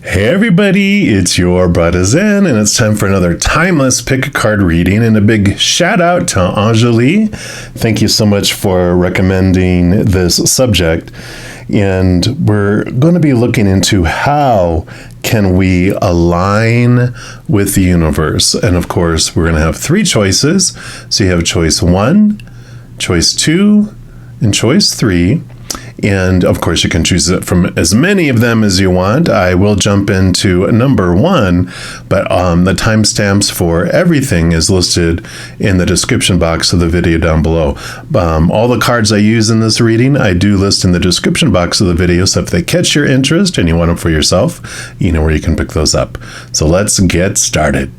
Hey everybody, it's your bruddaZen, and it's time for another timeless pick a card reading, and a big shout out to Anjali. Thank you so much for recommending this subject. And we're going to be looking into how can we align with the universe. And of course, we're going to have three choices. So you have choice 1, choice 2, and choice 3. And of course, you can choose it from as many of them as you want. I will jump into number 1, but the timestamps for everything is listed in the description box of the video down below. All the cards I use in this reading, I do list in the description box of the video. So if they catch your interest and you want them for yourself, you know where you can pick those up. So let's get started.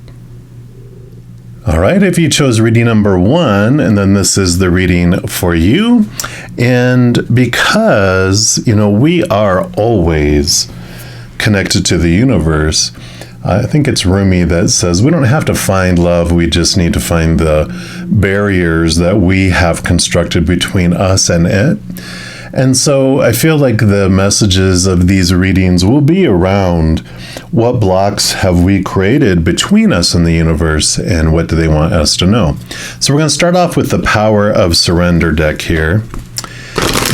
All right, if you chose reading number 1, and then this is the reading for you. And because, we are always connected to the universe, I think it's Rumi that says we don't have to find love, we just need to find the barriers that we have constructed between us and it. And so I feel like the messages of these readings will be around what blocks have we created between us and the universe, and what do they want us to know. So we're going to start off with the Power of Surrender deck here.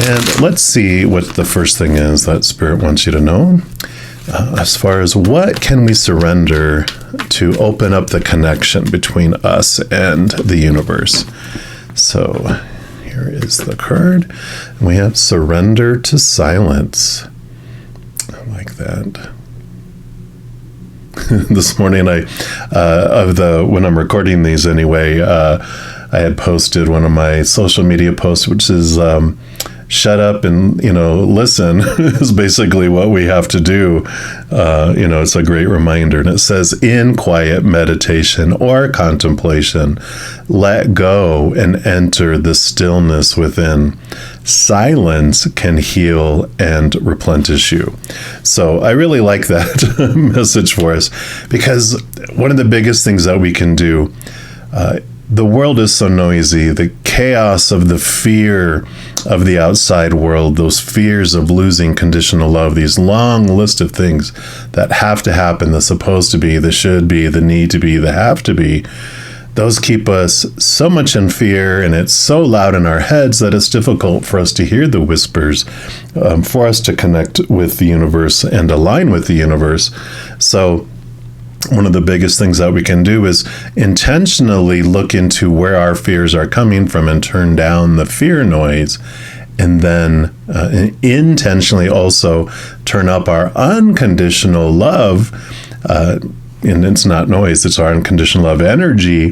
And let's see what the first thing is that Spirit wants you to know. As far as what can we surrender to open up the connection between us and the universe. So here is the card. We have Surrender to Silence. I like that. This morning, when I'm recording these anyway, I had posted one of my social media posts, which is shut up and, listen is basically what we have to do. It's a great reminder. And it says, in quiet meditation or contemplation, let go and enter the stillness within. Silence can heal and replenish you. So I really like that message for us, because one of the biggest things that we can do, the world is so noisy, the chaos of the fear of the outside world, those fears of losing conditional love, these long list of things that have to happen, the supposed to be, the should be, the need to be, the have to be, those keep us so much in fear, and it's so loud in our heads that it's difficult for us to hear the whispers, for us to connect with the universe and align with the universe. So one of the biggest things that we can do is intentionally look into where our fears are coming from and turn down the fear noise, and then intentionally also turn up our unconditional love. And it's not noise, it's our unconditional love energy,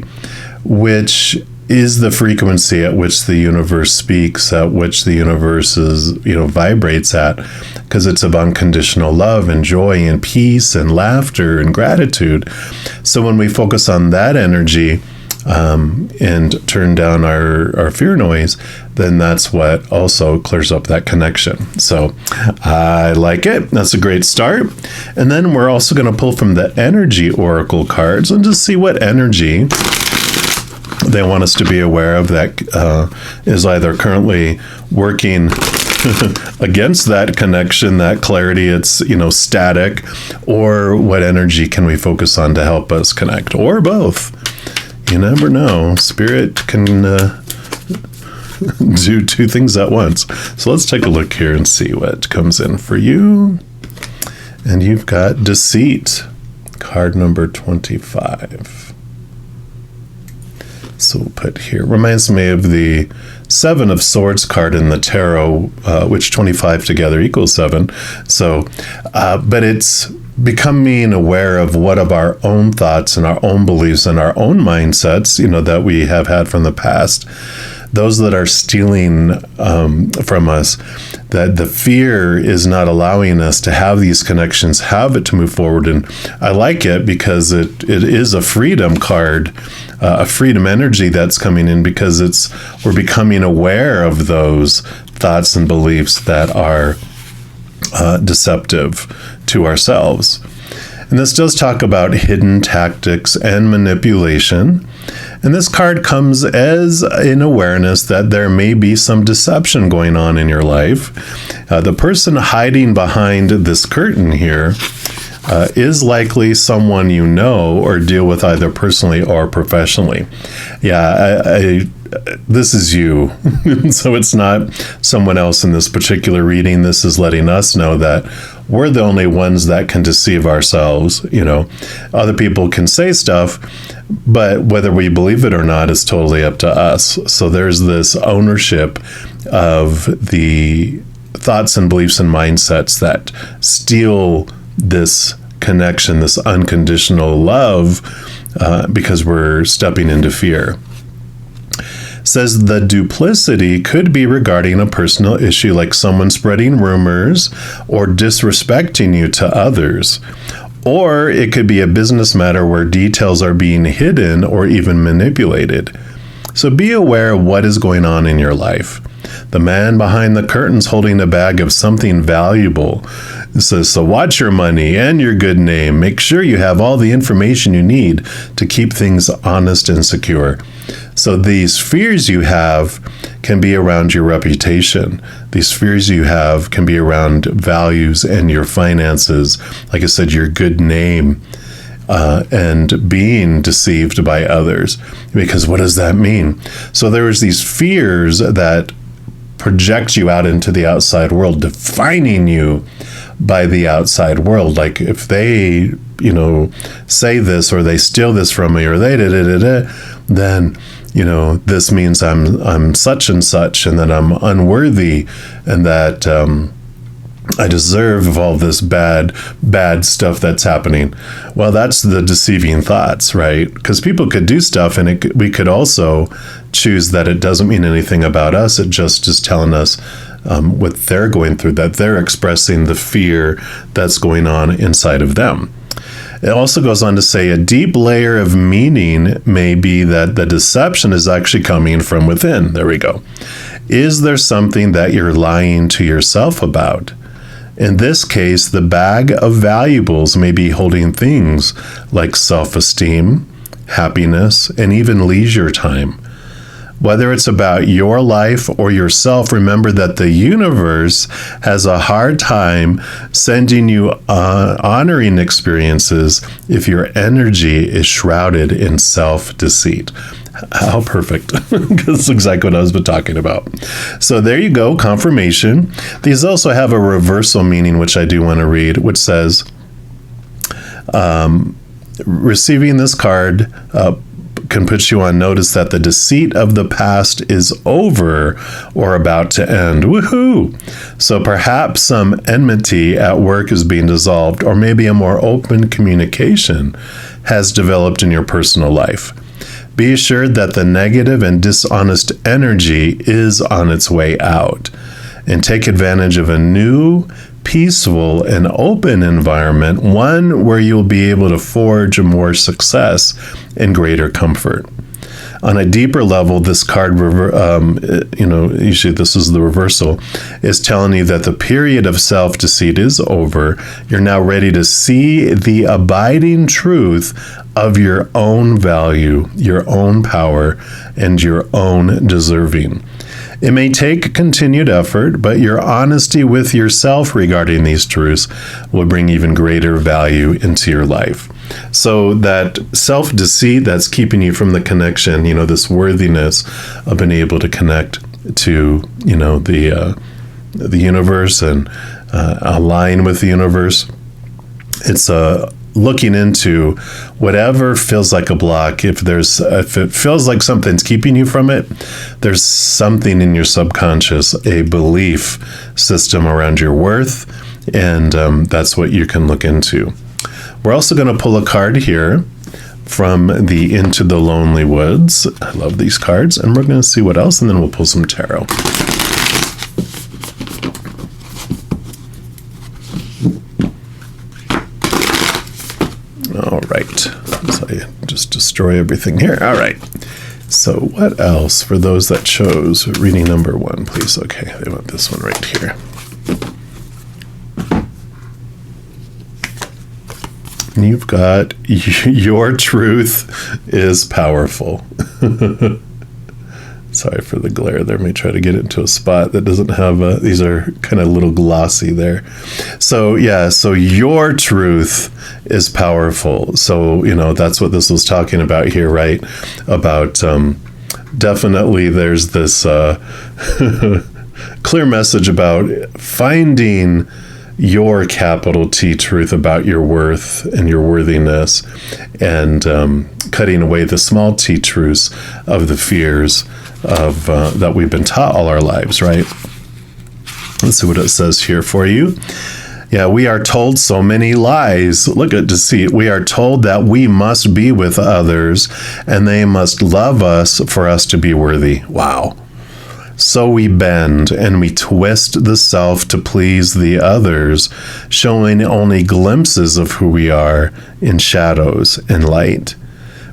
which is the frequency at which the universe speaks, at which the universe is, vibrates at, because it's of unconditional love and joy and peace and laughter and gratitude. So when we focus on that energy and turn down our fear noise, then that's what also clears up that connection. So I like it. That's a great start. And then we're also going to pull from the energy oracle cards and just see what energy they want us to be aware of that is either currently working against that connection, that clarity, it's, static, or what energy can we focus on to help us connect, or both. You never know. Spirit can do two things at once. So let's take a look here and see what comes in for you. And you've got Deceit, card number 25. So we'll put here, reminds me of the 7 of Swords card in the tarot, which 25 together equals 7. So, but it's becoming aware of what of our own thoughts and our own beliefs and our own mindsets, that we have had from the past, those that are stealing from us, that the fear is not allowing us to have these connections, have it to move forward. And I like it because it is a freedom card, a freedom energy that's coming in, because we're becoming aware of those thoughts and beliefs that are deceptive to ourselves. And this does talk about hidden tactics and manipulation. And this card comes as an awareness that there may be some deception going on in your life. The person hiding behind this curtain here is likely someone you know or deal with either personally or professionally. Yeah, this is you. So it's not someone else in this particular reading. This is letting us know that we're the only ones that can deceive ourselves. Other people can say stuff, but whether we believe it or not is totally up to us. So there's this ownership of the thoughts and beliefs and mindsets that steal this connection, this unconditional love, because we're stepping into fear. Says the duplicity could be regarding a personal issue, like someone spreading rumors or disrespecting you to others. Or it could be a business matter where details are being hidden or even manipulated. So be aware of what is going on in your life. The man behind the curtains holding a bag of something valuable. It says, so watch your money and your good name. Make sure you have all the information you need to keep things honest and secure. So these fears you have can be around your reputation. These fears you have can be around values and your finances. Like I said, your good name. And being deceived by others. Because what does that mean? So there's these fears that project you out into the outside world, defining you by the outside world. Like if they, say this or they steal this from me or they then, this means I'm such and such, and that I'm unworthy, and that I deserve of all this bad stuff that's happening. Well, that's the deceiving thoughts, right? Because people could do stuff, and we could also choose that it doesn't mean anything about us. It just is telling us what they're going through, that they're expressing the fear that's going on inside of them. It also goes on to say a deep layer of meaning may be that the deception is actually coming from within. There we go. Is there something that you're lying to yourself about? In this case, the bag of valuables may be holding things like self-esteem, happiness, and even leisure time. Whether it's about your life or yourself, remember that the universe has a hard time sending you honoring experiences if your energy is shrouded in self-deceit. How perfect. That's exactly what I was talking about. So there you go, confirmation. These also have a reversal meaning, which I do want to read, which says, receiving this card can put you on notice that the deceit of the past is over or about to end. Woohoo! So perhaps some enmity at work is being dissolved, or maybe a more open communication has developed in your personal life. Be assured that the negative and dishonest energy is on its way out, and take advantage of a new, peaceful, and open environment, one where you'll be able to forge more success and greater comfort. On a deeper level, this card, usually this is the reversal, is telling you that the period of self-deceit is over. You're now ready to see the abiding truth of your own value, your own power, and your own deserving. It may take continued effort, but your honesty with yourself regarding these truths will bring even greater value into your life. So that self-deceit that's keeping you from the connection, this worthiness of being able to connect to, the universe and align with the universe. It's looking into whatever feels like a block. If it feels like something's keeping you from it, there's something in your subconscious, a belief system around your worth, and that's what you can look into. We're also going to pull a card here from the Into the Lonely Woods. I love these cards, and we're going to see what else, and then we'll pull some tarot. All right, so I just destroy everything here. All right, so what else for those that chose reading number 1, please? Okay, they want this one right here. You've got your truth is powerful. Sorry for the glare there. Let me try to get it into a spot that doesn't have these are kind of a little glossy there. So yeah, so your truth is powerful. So, that's what this was talking about here, right? About definitely there's this clear message about finding your capital T truth about your worth and your worthiness, and cutting away the small t truths of the fears of that we've been taught all our lives, right? Let's see what it says here for you. Yeah, we are told so many lies. Look at deceit. We are told that we must be with others and they must love us for us to be worthy. Wow. So we bend and we twist the self to please the others, showing only glimpses of who we are in shadows and light.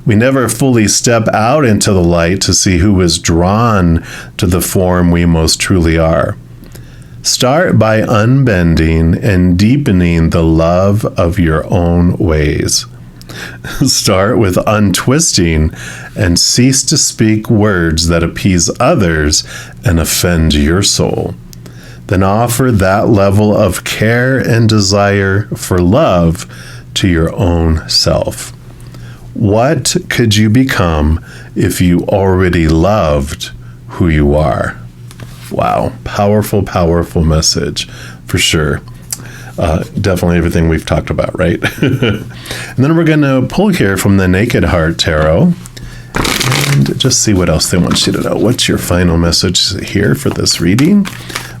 We never fully step out into the light to see who is drawn to the form we most truly are. Start by unbending and deepening the love of your own ways. Start with untwisting and cease to speak words that appease others and offend your soul. Then offer that level of care and desire for love to your own self. What could you become if you already loved who you are? Wow. Powerful, powerful message for sure. Definitely everything we've talked about, right? And then we're going to pull here from the Naked Heart Tarot and just see what else they want you to know. What's your final message here for this reading?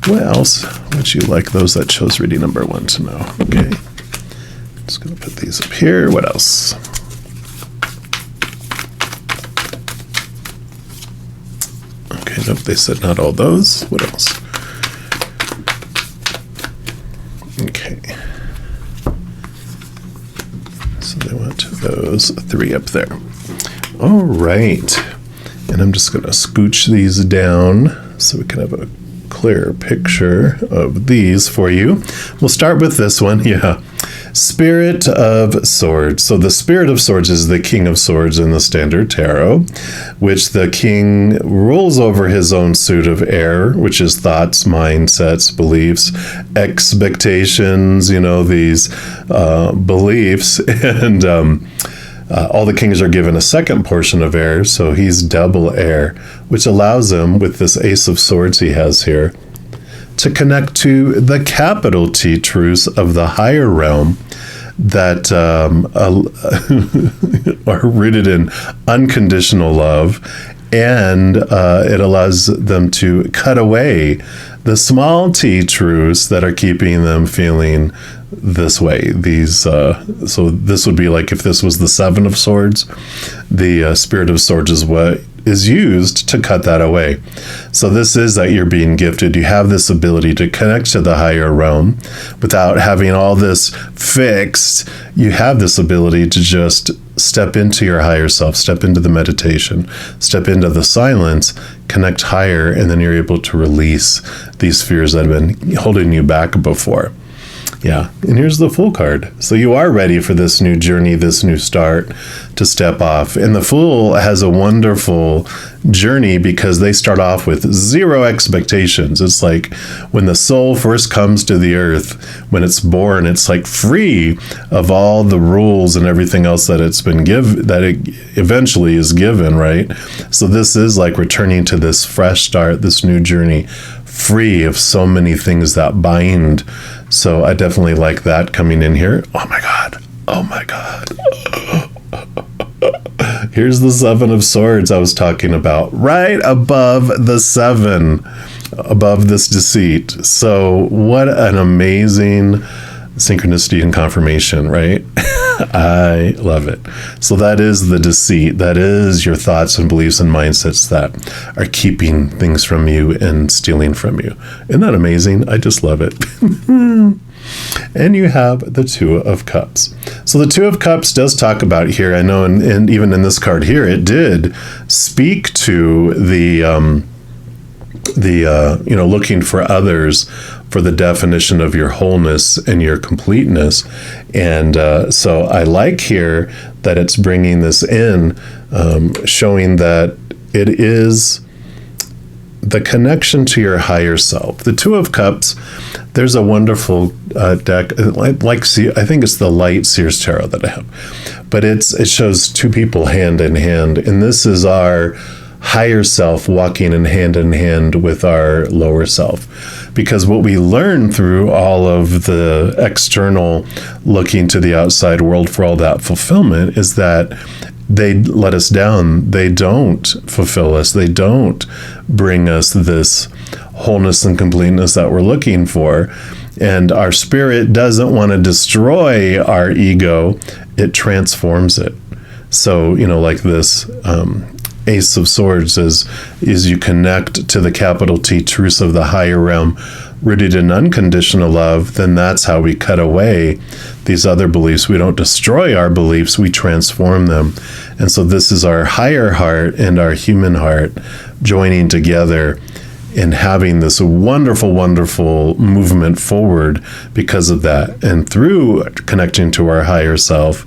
What else would you like those that chose reading number 1 to know? Okay. Just going to put these up here. What else? Okay, nope, they said not all those. What else? Okay. So they went to those 3 up there. All right. And I'm just going to scooch these down so we can have a clear picture of these for you. We'll start with this one. Yeah. Spirit of Swords. So the Spirit of Swords is the King of Swords in the Standard Tarot, which the king rules over his own suit of air, which is thoughts, mindsets, beliefs, expectations, these beliefs. And all the kings are given a second portion of air, so he's double air, which allows him, with this Ace of Swords he has here, to connect to the capital T truths of the higher realm that are rooted in unconditional love, and it allows them to cut away the small t truths that are keeping them feeling this way. These so this would be like if this was the 7 of Swords, the Spirit of Swords is what is used to cut that away. So this is that you're being gifted. You have this ability to connect to the higher realm without having all this fixed. You have this ability to just step into your higher self, step into the meditation, step into the silence, connect higher, and then you're able to release these fears that have been holding you back before. Yeah, and here's the Fool card. So you are ready for this new journey, this new start to step off. And the Fool has a wonderful journey because they start off with 0 expectations. It's like when the soul first comes to the earth, when it's born, it's like free of all the rules and everything else that it's been given, that it eventually is given, right? So this is like returning to this fresh start, this new journey, free of so many things that bind. So I definitely like that coming in here. Oh my God. Oh my God. Here's the 7 of Swords I was talking about, right above the 7, above this deceit. So what an amazing synchronicity and confirmation, right? I love it. So that is the deceit. That is your thoughts and beliefs and mindsets that are keeping things from you and stealing from you. Isn't that amazing? I just love it. And you have the 2 of Cups. So the 2 of Cups does talk about here, I know, and even in this card here, it did speak to the looking for others for the definition of your wholeness and your completeness. And so I like here that it's bringing this in, showing that it is the connection to your higher self. The Two of Cups, there's a wonderful deck, I think it's the light Sears Tarot that I have, but it shows two people hand in hand, and this is our higher self walking in hand with our lower self. Because what we learn through all of the external looking to the outside world for all that fulfillment is that they let us down. They don't fulfill us. They don't bring us this wholeness and completeness that we're looking for. And our spirit doesn't want to destroy our ego. It transforms it. So, like this Ace of Swords is you connect to the capital T truths of the higher realm, rooted in unconditional love, then that's how we cut away these other beliefs. We don't destroy our beliefs, we transform them. And so this is our higher heart and our human heart joining together and having this wonderful, wonderful movement forward because of that. And through connecting to our higher self,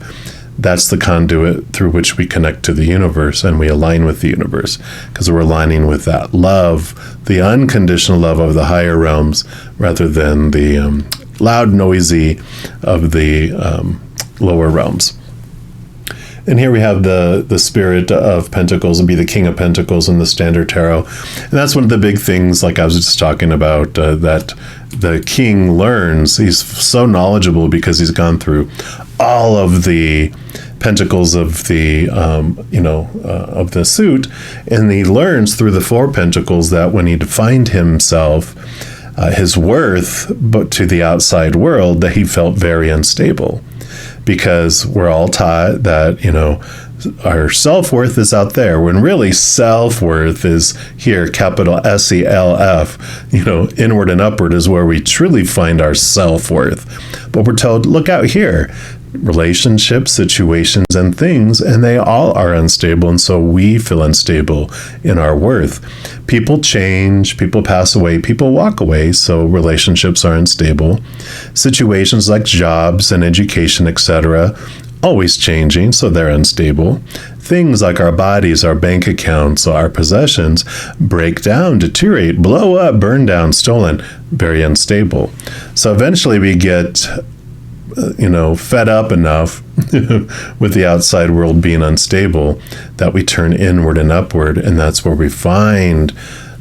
that's the conduit through which we connect to the universe and we align with the universe, because we're aligning with that love, the unconditional love of the higher realms, rather than the loud, noisy of the lower realms. And here we have the Spirit of Pentacles, will be the King of Pentacles in the Standard Tarot. And that's one of the big things, like I was just talking about, that the king learns. He's so knowledgeable because he's gone through all of the pentacles of the, of the suit. And he learns through the Four Pentacles that when he defined himself, his worth, but to the outside world, that he felt very unstable. Because we're all taught that, our self-worth is out there, when really self-worth is here, capital SELF, inward and upward is where we truly find our self-worth. But we're told, look out here, relationships, situations, and things, and they all are unstable, and so we feel unstable in our worth. People change, people pass away, people walk away, so relationships are unstable. Situations like jobs and education, etc., always changing, so they're unstable. Things like our bodies, our bank accounts, our possessions break down, deteriorate, blow up, burn down, stolen, very unstable. So eventually we get fed up enough with the outside world being unstable that we turn inward and upward, and that's where we find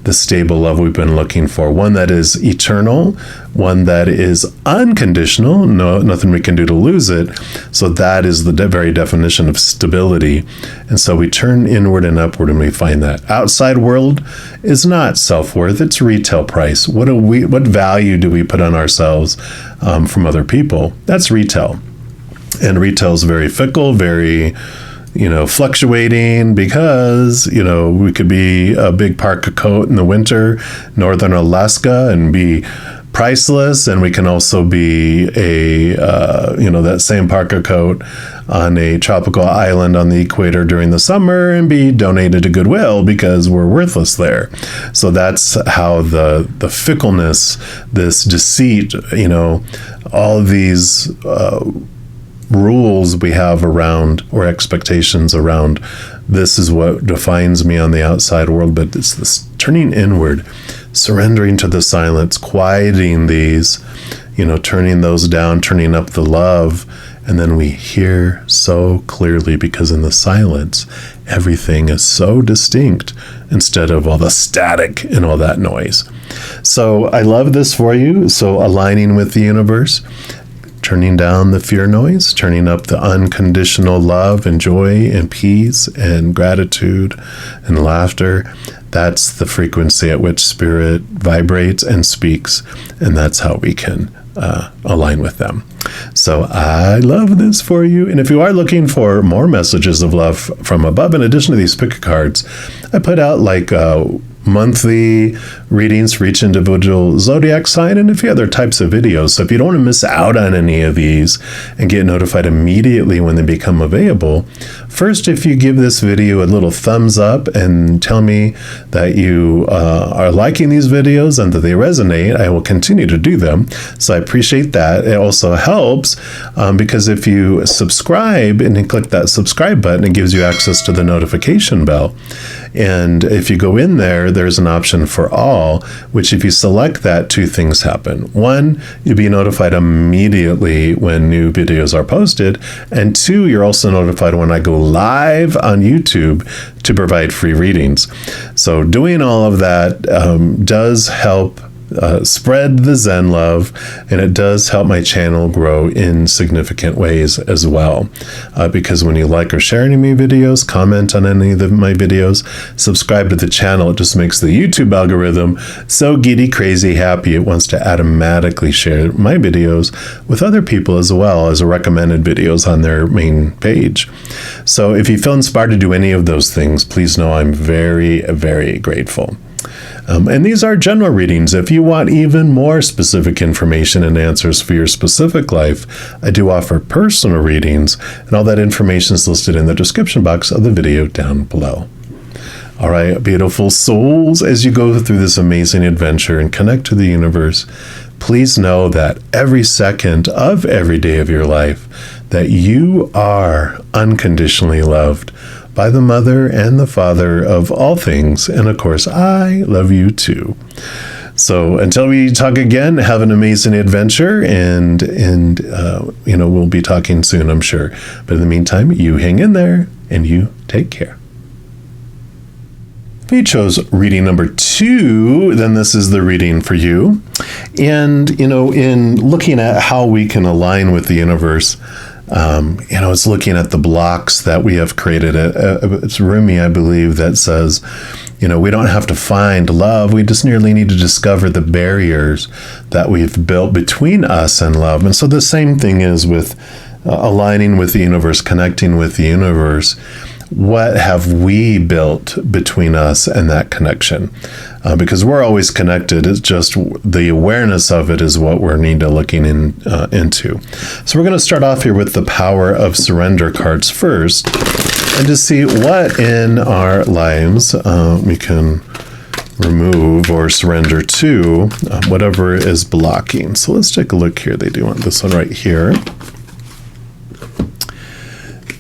the stable love we've been looking for. One that is eternal, one that is unconditional, nothing we can do to lose it. So that is the very definition of stability. And so we turn inward and upward and we find that. Outside world is not self-worth, it's retail price. What value do we put on ourselves from other people? That's retail. And retail is very fickle, very fluctuating, because, we could be a big parka coat in the winter, northern Alaska, and be priceless. And we can also be that same parka coat on a tropical island on the equator during the summer and be donated to Goodwill because we're worthless there. So that's how the fickleness, this deceit, all of these rules we have around, or expectations around, this is what defines me on the outside world. But it's this turning inward, surrendering to the silence, quieting these, turning those down, turning up the love. And then we hear so clearly, because in the silence, everything is so distinct instead of all the static and all that noise. So I love this for you. So aligning with the universe, turning down the fear noise, turning up the unconditional love and joy and peace and gratitude and laughter. That's the frequency at which spirit vibrates and speaks, and that's how we can align with them. So I love this for you. And if you are looking for more messages of love from above, in addition to these pick cards, I put out like monthly readings for each individual zodiac sign and a few other types of videos. So if you don't want to miss out on any of these and get notified immediately when they become available, first, if you give this video a little thumbs up and tell me that you are liking these videos and that they resonate, I will continue to do them. So I appreciate that. It also helps because if you subscribe and you click that subscribe button, it gives you access to the notification bell. And if you go in there, there's an option for all, which if you select that, two things happen. One, you'll be notified immediately when new videos are posted. And two, you're also notified when I go live on YouTube to provide free readings. So doing all of that does help spread the Zen love, and it does help my channel grow in significant ways as well. Because when you like or share any of my videos, comment on any of my videos, subscribe to the channel, it just makes the YouTube algorithm so giddy, crazy, happy, it wants to automatically share my videos with other people as well as recommended videos on their main page. So if you feel inspired to do any of those things, please know I'm very, very grateful. And these are general readings. If you want even more specific information and answers for your specific life, I do offer personal readings, and all that information is listed in the description box of the video down below. All right, beautiful souls, as you go through this amazing adventure and connect to the universe, please know that every second of every day of your life, that you are unconditionally loved by the Mother and the Father of all things. And of course, I love you too. So until we talk again, have an amazing adventure, and we'll be talking soon, I'm sure. But in the meantime, you hang in there and you take care. If you chose reading number 2, then this is the reading for you. And, in looking at how we can align with the universe, it's looking at the blocks that we have created. It's Rumi, I believe, that says, we don't have to find love. We just merely need to discover the barriers that we've built between us and love. And so the same thing is with aligning with the universe, connecting with the universe. What have we built between us and that connection? Because we're always connected. It's just the awareness of it is what we're need to looking into. So we're going to start off here with the Power of Surrender cards first, and to see what in our lives we can remove or surrender to, whatever is blocking. So let's take a look here. They do want this one right here.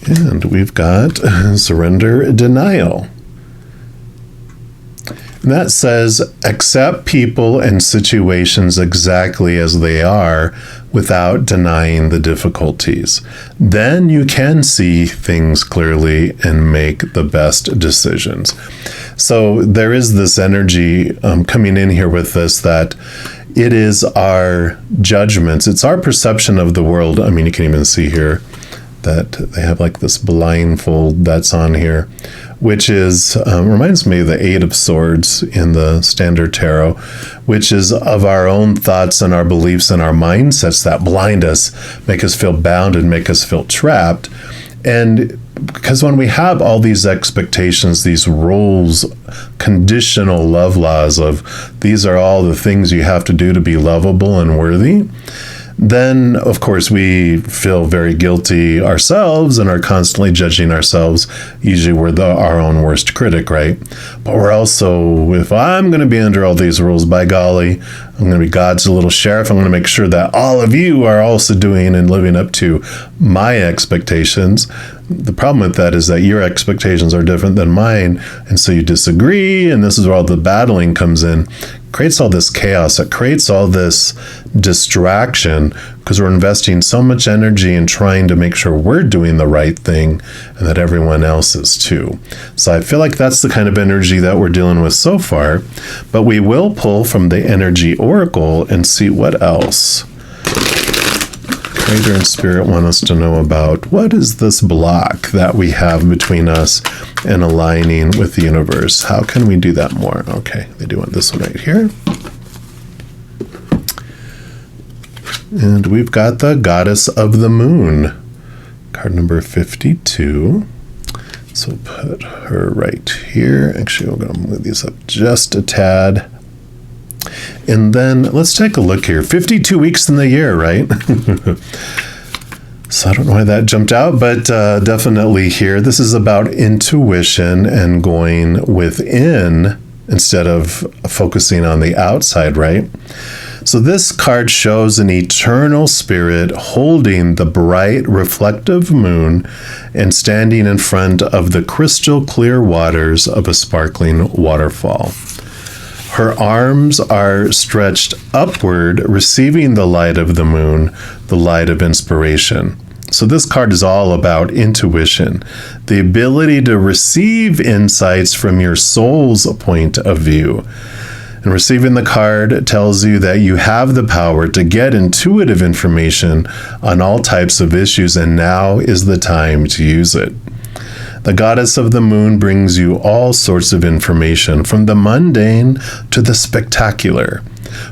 And we've got surrender denial. And that says, accept people and situations exactly as they are without denying the difficulties. Then you can see things clearly and make the best decisions. So there is this energy coming in here with this, that it is our judgments. It's our perception of the world. I mean, you can even see here that they have like this blindfold that's on here, which is reminds me of the Eight of Swords in the Standard Tarot, which is of our own thoughts and our beliefs and our mindsets that blind us, make us feel bound and make us feel trapped. And because when we have all these expectations, these rules, conditional love laws of these are all the things you have to do to be lovable and worthy, then, of course, we feel very guilty ourselves and are constantly judging ourselves. Usually we're our own worst critic, right? But we're also, if I'm going to be under all these rules, by golly, I'm going to be God's little sheriff. I'm going to make sure that all of you are also doing and living up to my expectations. The problem with that is that your expectations are different than mine, and so you disagree, and this is where all the battling comes in. Creates all this chaos. It creates all this distraction because we're investing so much energy in trying to make sure we're doing the right thing and that everyone else is too. So I feel like that's the kind of energy that we're dealing with so far, but we will pull from the energy oracle and see what else Creator and Spirit want us to know about. What is this block that we have between us and aligning with the universe? How can we do that more? Okay, they do want this one right here. And we've got the Goddess of the Moon, card number 52. So put her right here. Actually, we're going to move these up just a tad. And then let's take a look here. 52 weeks in the year, right? So I don't know why that jumped out, but definitely here. This is about intuition and going within instead of focusing on the outside, right? So this card shows an eternal spirit holding the bright, reflective moon and standing in front of the crystal clear waters of a sparkling waterfall. Her arms are stretched upward, receiving the light of the moon, the light of inspiration. So this card is all about intuition, the ability to receive insights from your soul's point of view. And receiving the card tells you that you have the power to get intuitive information on all types of issues, and now is the time to use it. The goddess of the moon brings you all sorts of information, from the mundane to the spectacular.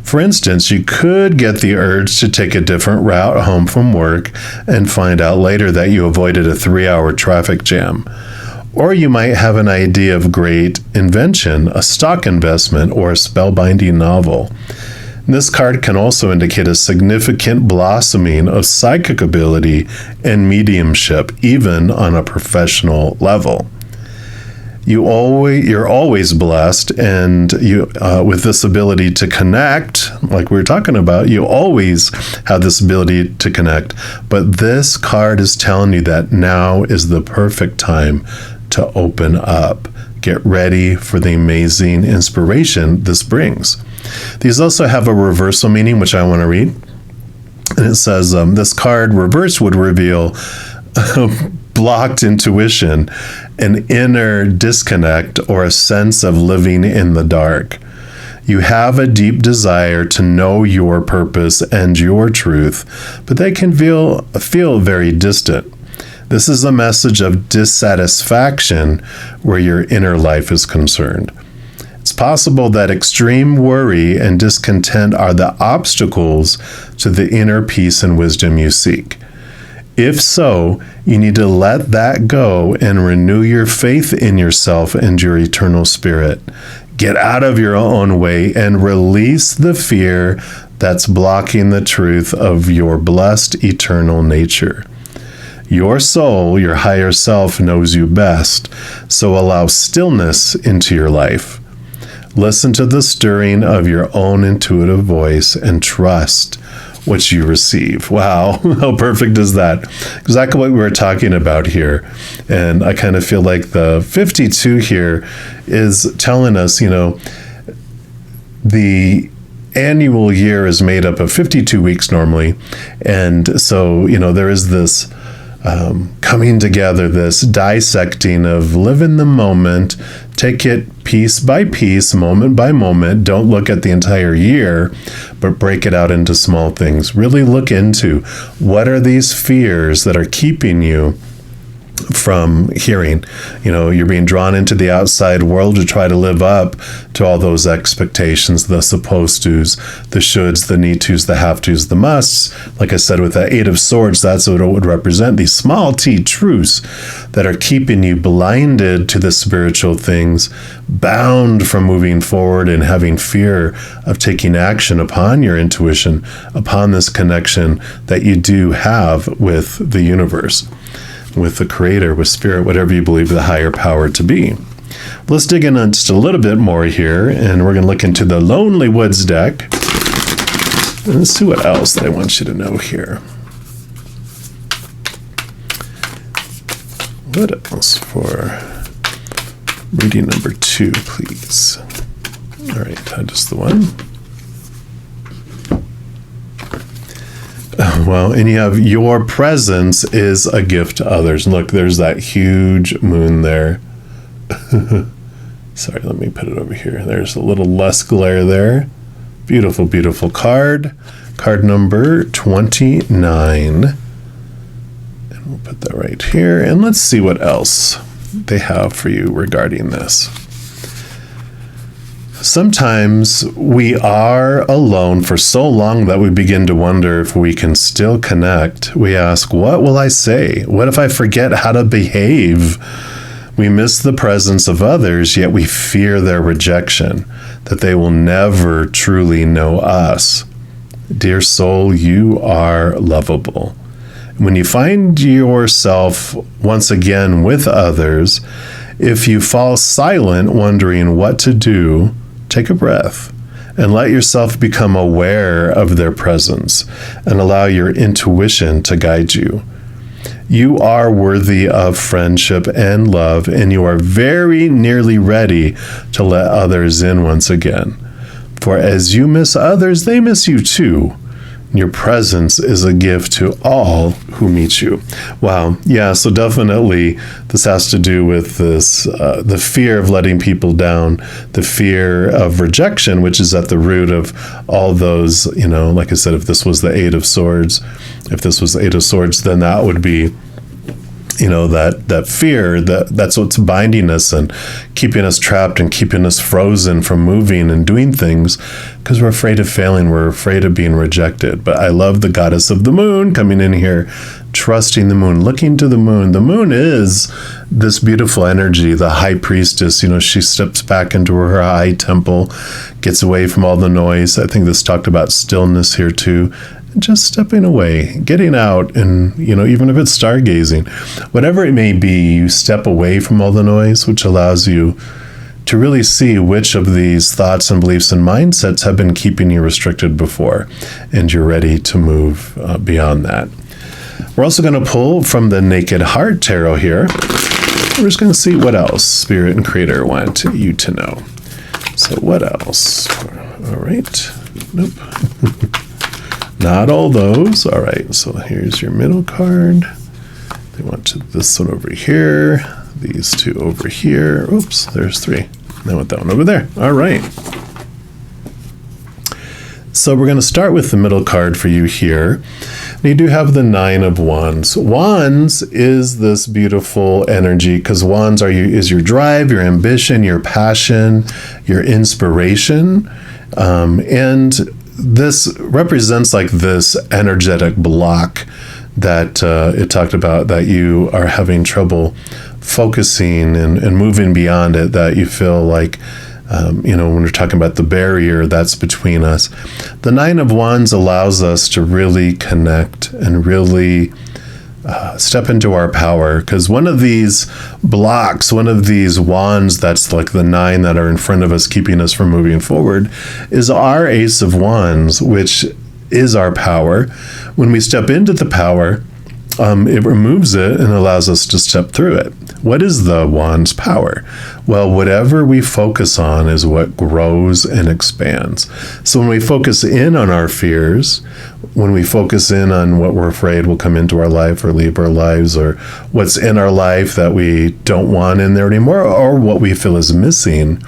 For instance, you could get the urge to take a different route home from work and find out later that you avoided a 3-hour traffic jam. Or you might have an idea of great invention, a stock investment, or a spellbinding novel. This card can also indicate a significant blossoming of psychic ability and mediumship, even on a professional level. You're always blessed, and you with this ability to connect, like we were talking about, you always have this ability to connect. But this card is telling you that now is the perfect time to open up. Get ready for the amazing inspiration this brings. These also have a reversal meaning, which I want to read. And it says, this card reverse would reveal blocked intuition, an inner disconnect, or a sense of living in the dark. You have a deep desire to know your purpose and your truth, but they can feel very distant. This is a message of dissatisfaction where your inner life is concerned. It's possible that extreme worry and discontent are the obstacles to the inner peace and wisdom you seek. If so, you need to let that go and renew your faith in yourself and your eternal spirit. Get out of your own way and release the fear that's blocking the truth of your blessed eternal nature. Your soul, your higher self, knows you best, so allow stillness into your life. Listen to the stirring of your own intuitive voice and trust what you receive. Wow, how perfect is that? Exactly what we were talking about here. And I kind of feel like the 52 here is telling us, the annual year is made up of 52 weeks normally. And so, there is this coming together, this dissecting of live in the moment, take it piece by piece, moment by moment. Don't look at the entire year, but break it out into small things. Really look into what are these fears that are keeping you from hearing. You're being drawn into the outside world to try to live up to all those expectations, the supposed tos, the shoulds, the need tos, the have tos, the musts. Like I said, with that 8 of Swords, that's what it would represent, these small t truths that are keeping you blinded to the spiritual things, bound from moving forward and having fear of taking action upon your intuition, upon this connection that you do have with the universe, with the creator, with spirit, whatever you believe the higher power to be. Let's dig in just a little bit more here, and we're going to look into the Lonely Woods deck. And let's see what else that I want you to know here. What else for reading number 2, please? All right, just the one. Well, and you have your presence is a gift to others. Look, there's that huge moon there. Sorry, let me put it over here. There's a little less glare there. Beautiful, beautiful card. Card number 29. And we'll put that right here. And let's see what else they have for you regarding this. Sometimes we are alone for so long that we begin to wonder if we can still connect. We ask, what will I say? What if I forget how to behave? We miss the presence of others, yet we fear their rejection. that they will never truly know us. Dear soul, you are lovable. When you find yourself once again with others, if you fall silent wondering what to do, take a breath and let yourself become aware of their presence and allow your intuition to guide you. You are worthy of friendship and love, and you are very nearly ready to let others in once again. For as you miss others, they miss you too. Your presence is a gift to all who meet you. Wow. Yeah, so definitely this has to do with this, the fear of letting people down, the fear of rejection, which is at the root of all those, like I said, if this was the Eight of Swords, then that would be, that fear, that's what's binding us and keeping us trapped and keeping us frozen from moving and doing things, because we're afraid of failing. We're afraid of being rejected. But I love the goddess of the moon coming in here, trusting the moon, looking to the moon. The moon is this beautiful energy, the high priestess. She steps back into her high temple, gets away from all the noise. I think this talked about stillness here too. Just stepping away, getting out, and, even if it's stargazing, whatever it may be, you step away from all the noise, which allows you to really see which of these thoughts and beliefs and mindsets have been keeping you restricted before, and you're ready to move beyond that. We're also going to pull from the Naked Heart Tarot here. We're just going to see what else Spirit and Creator want you to know. So what else? All right. Nope. Not all those. All right, so here's your middle card. They want this one over here, these two over here. Oops, there's three. They want that one over there. All right. So we're going to start with the middle card for you here. You do have the Nine of Wands. Wands is this beautiful energy, because wands is your drive, your ambition, your passion, your inspiration, and this represents like this energetic block that it talked about, that you are having trouble focusing and moving beyond it, that you feel like, when we're talking about the barrier that's between us. The Nine of Wands allows us to really connect and really step into our power, because one of these blocks, one of these wands that's like the nine that are in front of us keeping us from moving forward, is our Ace of Wands, which is our power. When we step into the power, it removes it and allows us to step through it. What is the wand's power? Well, whatever we focus on is what grows and expands. So when we focus in on our fears, when we focus in on what we're afraid will come into our life or leave our lives, or what's in our life that we don't want in there anymore, or what we feel is missing,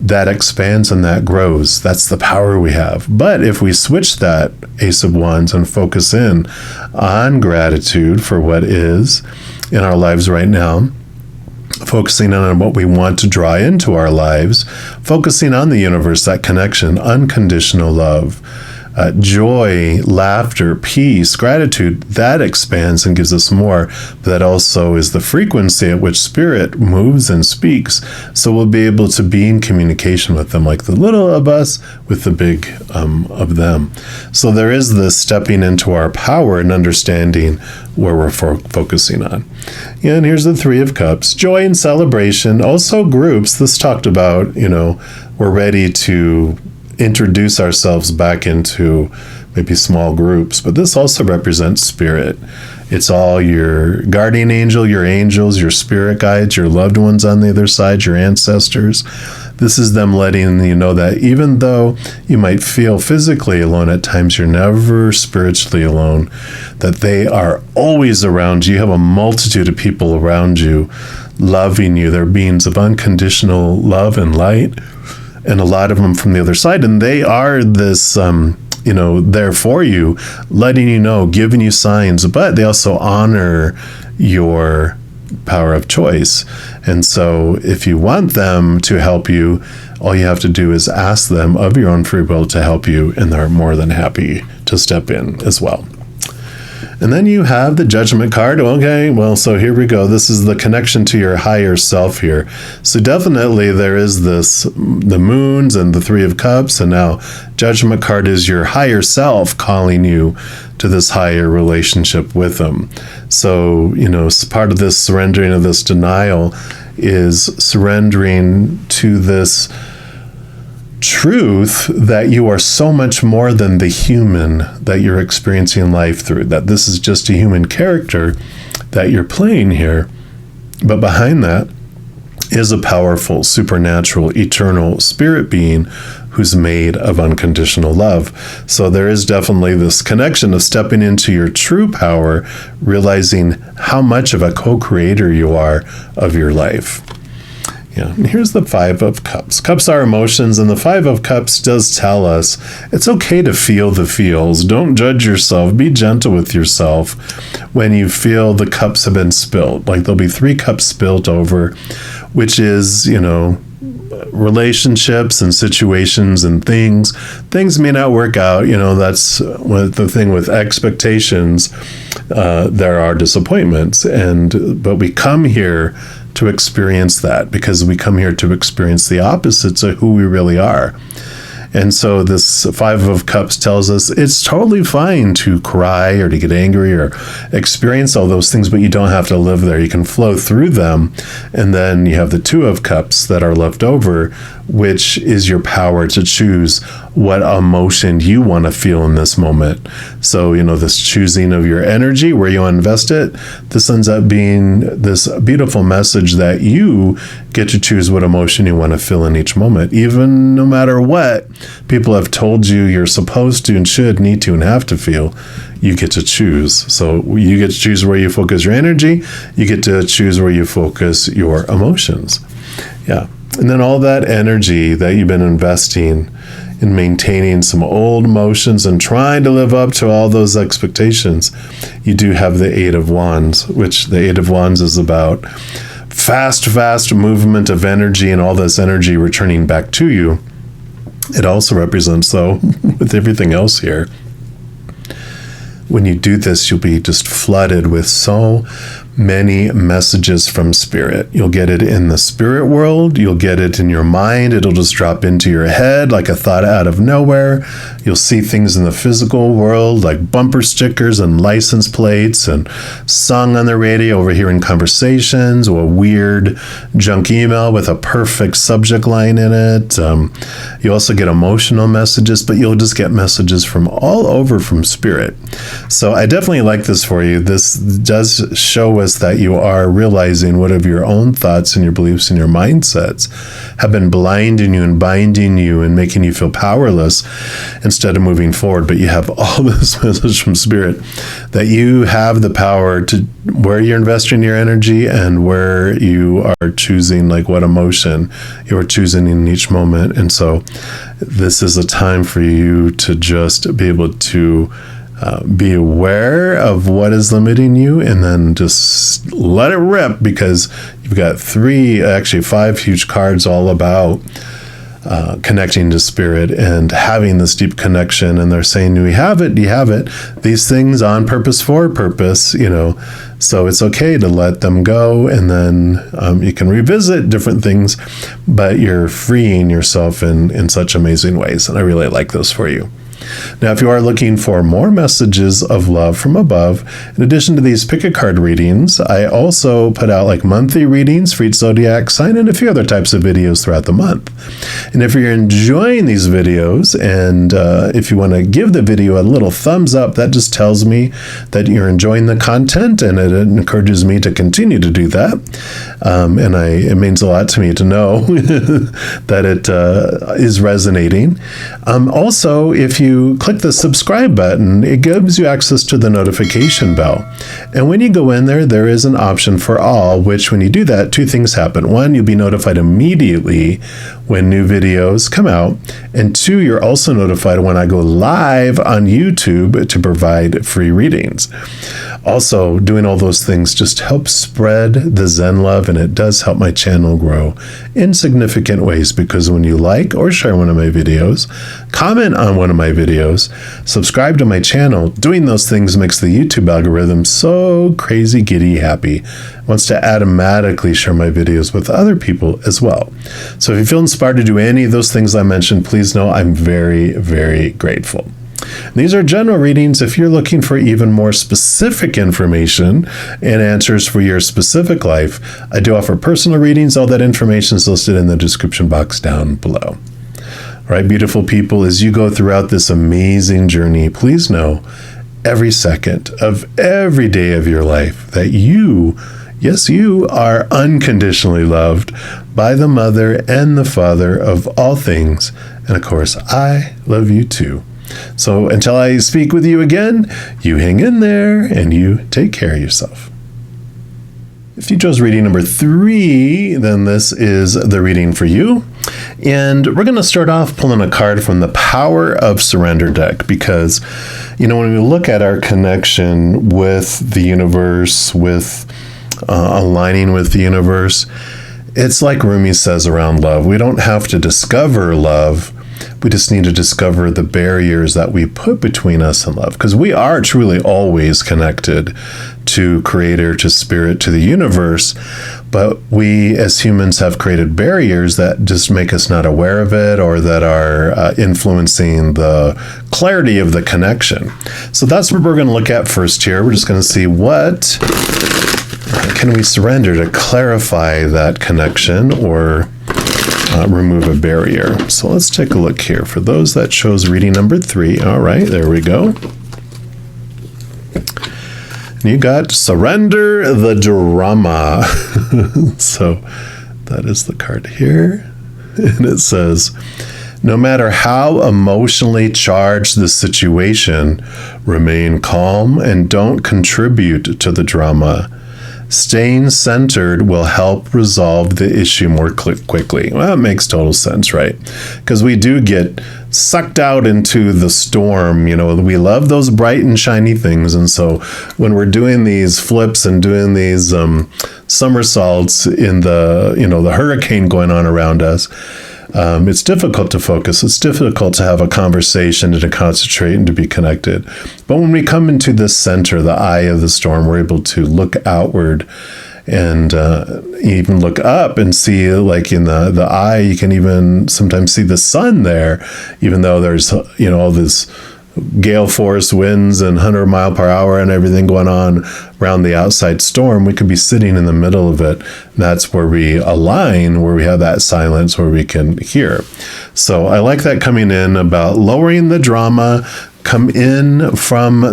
that expands and that grows. That's the power we have. But if we switch that Ace of Wands and focus in on gratitude for what is in our lives right now, focusing on what we want to draw into our lives, focusing on the universe, that connection, unconditional love, joy, laughter, peace, gratitude, that expands and gives us more. But that also is the frequency at which Spirit moves and speaks. So we'll be able to be in communication with them, like the little of us with the big of them. So there is this stepping into our power and understanding where we're focusing on. And here's the Three of Cups. Joy and celebration. Also groups. This talked about, we're ready to introduce ourselves back into maybe small groups, but this also represents Spirit. It's all your guardian angel, your angels, your spirit guides, your loved ones on the other side, your ancestors. This is them letting you know that even though you might feel physically alone at times, you're never spiritually alone, that they are always around you. You have a multitude of people around you loving you. They're beings of unconditional love and light, and a lot of them from the other side. And they are this, there for you, letting you know, giving you signs, but they also honor your power of choice. And so if you want them to help you, all you have to do is ask them of your own free will to help you, and they're more than happy to step in as well. And then you have the Judgment card. Okay, well, so here we go. This is the connection to your higher self here. So definitely there is this, the moons and the Three of Cups, and now Judgment card is your higher self calling you to this higher relationship with them. So, part of this surrendering of this denial is surrendering to this truth that you are so much more than the human that you're experiencing life through, that this is just a human character that you're playing here. But behind that is a powerful, supernatural, eternal spirit being who's made of unconditional love. So there is definitely this connection of stepping into your true power, realizing how much of a co-creator you are of your life. Yeah, and here's the Five of Cups. Cups are emotions, and the Five of Cups does tell us it's okay to feel the feels. Don't judge yourself. Be gentle with yourself when you feel the cups have been spilled. Like there'll be 3 cups spilled over, which is, relationships and situations and things. Things may not work out. That's the thing with expectations. There are disappointments, but we come here to experience that, because we come here to experience the opposites of who we really are. And so this Five of Cups tells us it's totally fine to cry or to get angry or experience all those things, but you don't have to live there. You can flow through them. And then you have the Two of Cups that are left over, which is your power to choose what emotion you want to feel in this moment. So, this choosing of your energy, where you invest it, this ends up being this beautiful message that you get to choose what emotion you want to feel in each moment, even no matter what people have told you you're supposed to and should, need to, and have to feel. You get to choose. So you get to choose where you focus your energy. You get to choose where you focus your emotions. Yeah. And then all that energy that you've been investing in maintaining some old emotions and trying to live up to all those expectations, you do have the Eight of Wands, which the Eight of Wands is about fast movement of energy, and all this energy returning back to you. It also represents, though, with everything else here, when you do this, you'll be just flooded with so many messages from spirit. You'll get it in the spirit world. You'll get it in your mind. It'll just drop into your head like a thought out of nowhere. You'll see things in the physical world like bumper stickers and license plates and song on the radio, overhearing conversations, or a weird junk email with a perfect subject line in it. You also get emotional messages, but you'll just get messages from all over from spirit. So I definitely like this for you. This does show us that you are realizing what of your own thoughts and your beliefs and your mindsets have been blinding you and binding you and making you feel powerless instead of moving forward. But you have all this message from spirit that you have the power to where you're investing your energy and where you are choosing, like what emotion you're choosing in each moment. And so this is a time for you to just be able to be aware of what is limiting you, and then just let it rip, because you've got 5 huge cards all about connecting to spirit and having this deep connection. And they're saying, do you have it? Do you have it? These things on purpose, for purpose, so it's okay to let them go. And then you can revisit different things, but you're freeing yourself in such amazing ways. And I really like those for you. Now, if you are looking for more messages of love from above, in addition to these pick a card readings, I also put out like monthly readings for each zodiac sign and a few other types of videos throughout the month. And if you're enjoying these videos, and if you want to give the video a little thumbs up, that just tells me that you're enjoying the content, and it encourages me to continue to do that. And it means a lot to me to know that it is resonating. Also, if you click the subscribe button, it gives you access to the notification bell. And when you go in there, there is an option for all, which when you do that, 2 things happen. 1, you'll be notified immediately when new videos come out. And 2, you're also notified when I go live on YouTube to provide free readings. Also, doing all those things just helps spread the Zen love, and it does help my channel grow in significant ways, because when you like or share one of my videos, comment on one of my videos, subscribe to my channel. Doing those things makes the YouTube algorithm so crazy giddy happy. It wants to automatically share my videos with other people as well. So if you feel inspired to do any of those things I mentioned, please know I'm very, very grateful. These are general readings. If you're looking for even more specific information and answers for your specific life, I do offer personal readings. All that information is listed in the description box down below. All right, beautiful people, as you go throughout this amazing journey, please know every second of every day of your life that you, yes, you are unconditionally loved by the Mother and the Father of all things. And of course, I love you too. So until I speak with you again, you hang in there and you take care of yourself. If you chose reading number 3, then this is the reading for you. And we're going to start off pulling a card from the Power of Surrender deck because, when we look at our connection with the universe, with aligning with the universe, it's like Rumi says around love. We don't have to discover love. We just need to discover the barriers that we put between us and love, because we are truly always connected to Creator, to Spirit, to the universe, but we as humans have created barriers that just make us not aware of it or that are influencing the clarity of the connection. So that's what we're going to look at first here. We're just going to see what can we surrender to clarify that connection or remove a barrier. So let's take a look here. For those that chose reading number 3, all right, there we go. And you got Surrender the Drama. So that is the card here. And it says, no matter how emotionally charged the situation, remain calm and don't contribute to the drama. Staying centered will help resolve the issue more quickly. Well, it makes total sense, right? Because we do get sucked out into the storm. We love those bright and shiny things. And so when we're doing these flips and doing these somersaults in the hurricane going on around us, it's difficult to focus. It's difficult to have a conversation and to concentrate and to be connected. But when we come into the center, the eye of the storm, we're able to look outward and even look up and see, like in the eye, you can even sometimes see the sun there, even though there's, all this gale force winds and 100 mile per hour and everything going on around the outside storm. We could be sitting in the middle of it. That's where we align, where we have that silence where we can hear. So I like that coming in about lowering the drama, come in from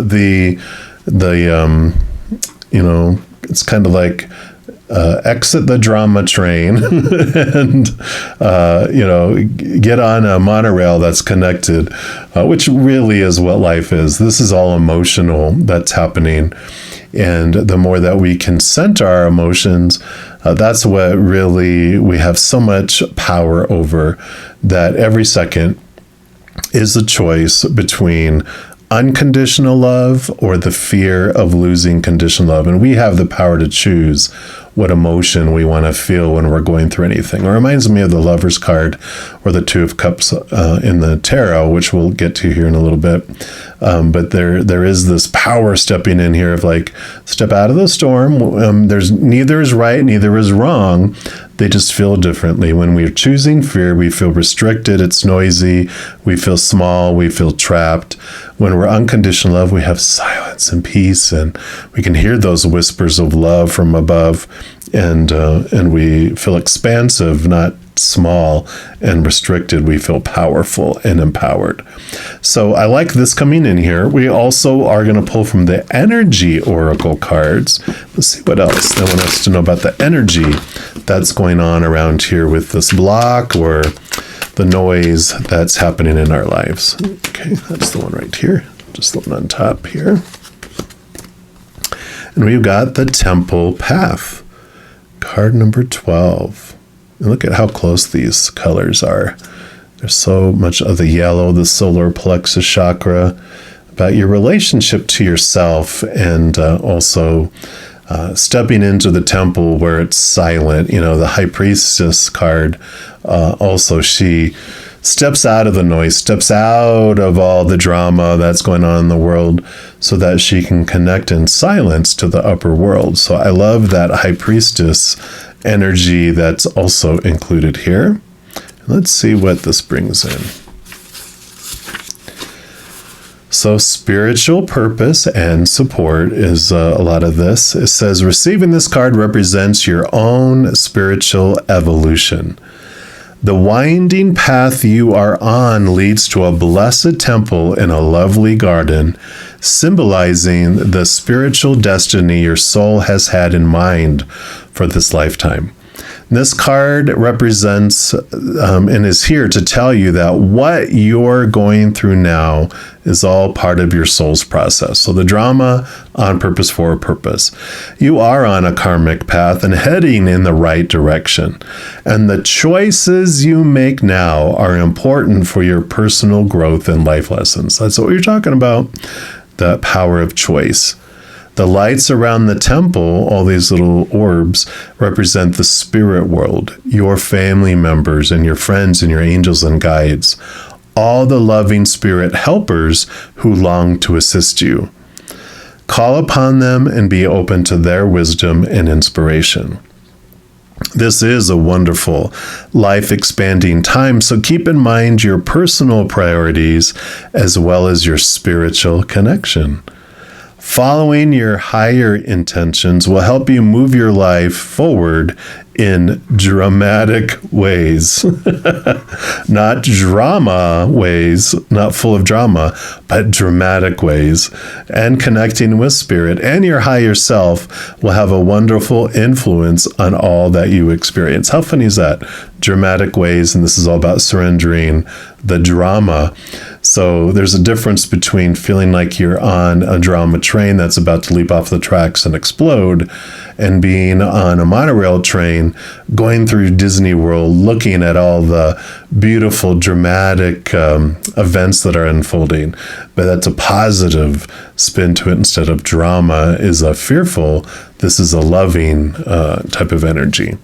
it's kind of like exit the drama train and, get on a monorail that's connected, which really is what life is. This is all emotional that's happening. And the more that we can center our emotions, that's what really we have so much power over, that every second is a choice between unconditional love or the fear of losing conditional love. And we have the power to choose what emotion we want to feel when we're going through anything. It reminds me of the Lover's card or the Two of Cups in the tarot, which we'll get to here in a little bit. But there is this power stepping in here of like, step out of the storm. There's neither is right, neither is wrong. They just feel differently. When we're choosing fear, we feel restricted. It's noisy. We feel small. We feel trapped. When we're unconditional love, we have silence and peace, and we can hear those whispers of love from above, and we feel expansive, not small and restricted. We feel powerful and empowered. So I like this coming in here. We also are going to pull from the energy oracle cards. Let's see what else they want us to know about the energy that's going on around here with this block or the noise that's happening in our lives. Okay, that's the one right here. Just the one on top here. And we've got the Temple Path, card number 12. And look at how close these colors are. There's so much of the yellow, the solar plexus chakra, about your relationship to yourself, and also stepping into the temple where it's silent. The High Priestess card, also she steps out of the noise, steps out of all the drama that's going on in the world so that she can connect in silence to the upper world. So I love that high priestess energy that's also included here. Let's see what this brings in. So spiritual purpose and support is a lot of this. It says, receiving this card represents your own spiritual evolution. The winding path you are on leads to a blessed temple in a lovely garden, symbolizing the spiritual destiny your soul has had in mind for this lifetime. This card represents and is here to tell you that what you're going through now is all part of your soul's process. So the drama on purpose for a purpose. You are on a karmic path and heading in the right direction. And the choices you make now are important for your personal growth and life lessons. That's what you're talking about, the power of choice. The lights around the temple, all these little orbs, represent the spirit world, your family members and your friends and your angels and guides, all the loving spirit helpers who long to assist you. Call upon them and be open to their wisdom and inspiration. This is a wonderful, life-expanding time, so keep in mind your personal priorities as well as your spiritual connection. Following your higher intentions will help you move your life forward in dramatic ways. Not drama ways, not full of drama, but dramatic ways. And connecting with spirit and your higher self will have a wonderful influence on all that you experience. How funny is that? Dramatic ways, and this is all about surrendering the drama. So there's a difference between feeling like you're on a drama train that's about to leap off the tracks and explode, and being on a monorail train going through Disney World, looking at all the beautiful, dramatic events that are unfolding. But that's a positive spin to it instead of drama is a fearful. This is a loving type of energy.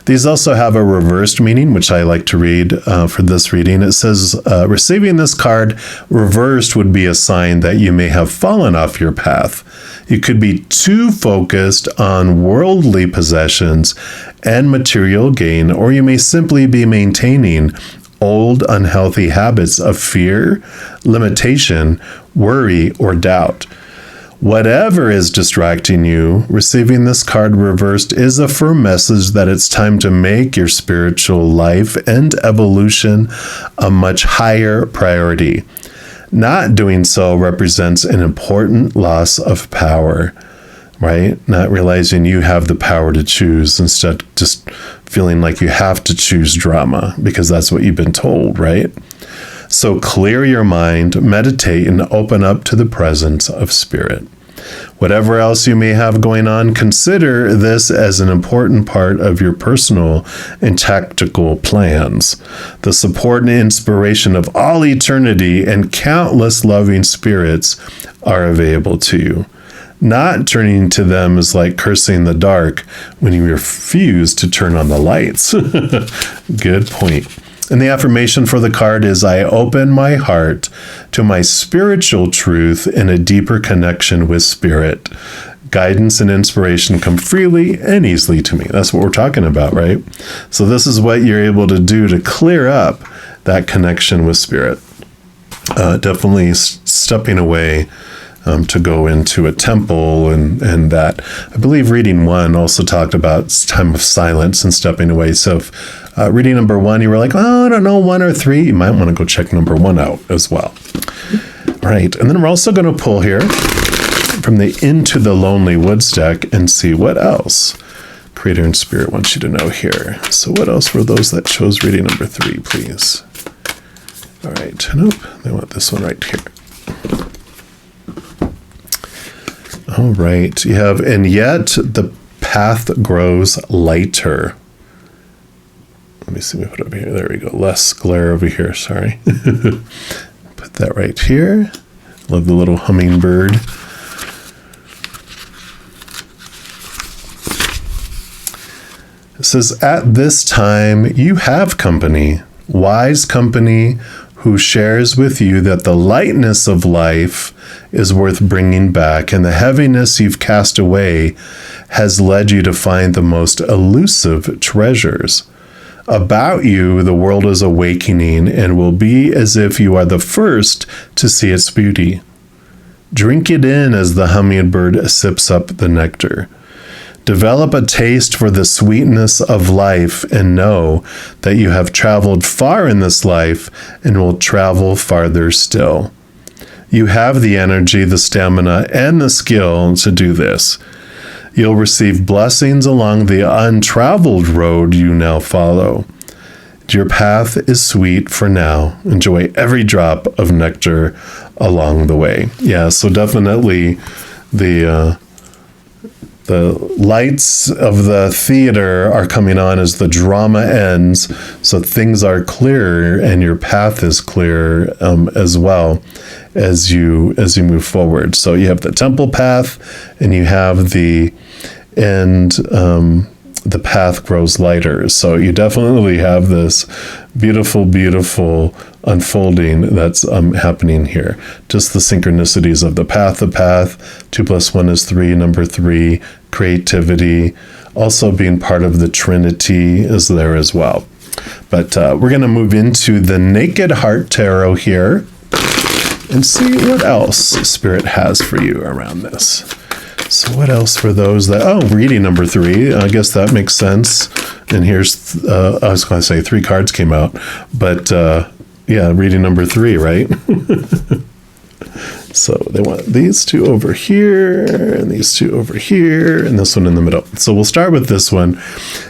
These also have a reversed meaning, which I like to read for this reading. It says, receiving this card reversed would be a sign that you may have fallen off your path. You could be too focused on worldly possessions and material gain, or you may simply be maintaining old unhealthy habits of fear, limitation, worry, or doubt. Whatever is distracting you, receiving this card reversed is a firm message that it's time to make your spiritual life and evolution a much higher priority. Not doing so represents an important loss of power, right? Not realizing you have the power to choose, instead just feeling like you have to choose drama because that's what you've been told, right? So clear your mind, meditate, and open up to the presence of spirit. Whatever else you may have going on, consider this as an important part of your personal and tactical plans. The support and inspiration of all eternity and countless loving spirits are available to you. Not turning to them is like cursing the dark when you refuse to turn on the lights. Good point. And the affirmation for the card is, I open my heart to my spiritual truth in a deeper connection with spirit. Guidance and inspiration come freely and easily to me. That's what we're talking about, right? So this is what you're able to do to clear up that connection with spirit. Definitely stepping away to go into a temple and that. I believe reading 1 also talked about time of silence and stepping away. So if reading number 1, you were like, oh, I don't know, 1 or 3, you might want to go check number 1 out as well. All right, and then we're also going to pull here from the Into the Lonely Woods deck and see what else Creator and Spirit wants you to know here. So what else were those that chose reading number 3, please? All right, nope, they want this one right here. All right, you have, and yet the path grows lighter. Let me see, we put it over here. There we go. Less glare over here, sorry. Put that right here. Love the little hummingbird. It says, at this time, you have company. Wise company who shares with you that the lightness of life is worth bringing back, and the heaviness you've cast away has led you to find the most elusive treasures. About you, the world is awakening and will be as if you are the first to see its beauty. Drink it in as the hummingbird sips up the nectar. Develop a taste for the sweetness of life and know that you have traveled far in this life and will travel farther still. You have the energy, the stamina, and the skill to do this. You'll receive blessings along the untraveled road you now follow. Your path is sweet for now. Enjoy every drop of nectar along the way. Yeah, so definitely the lights of the theater are coming on as the drama ends, so things are clearer and your path is clear as well as you move forward. So you have the temple path and you have the end. The path grows lighter. So you definitely have this beautiful, beautiful unfolding that's happening here. Just the synchronicities of the path. 2 + 1 is 3. Number 3, creativity. Also being part of the Trinity is there as well. But we're going to move into the Naked Heart Tarot here and see what else Spirit has for you around this. So what else for those that, reading number 3, I guess that makes sense. And here's, I was going to say 3 cards came out, but reading number 3, right? So they want these 2 over here, and these 2 over here, and this one in the middle. So we'll start with this one.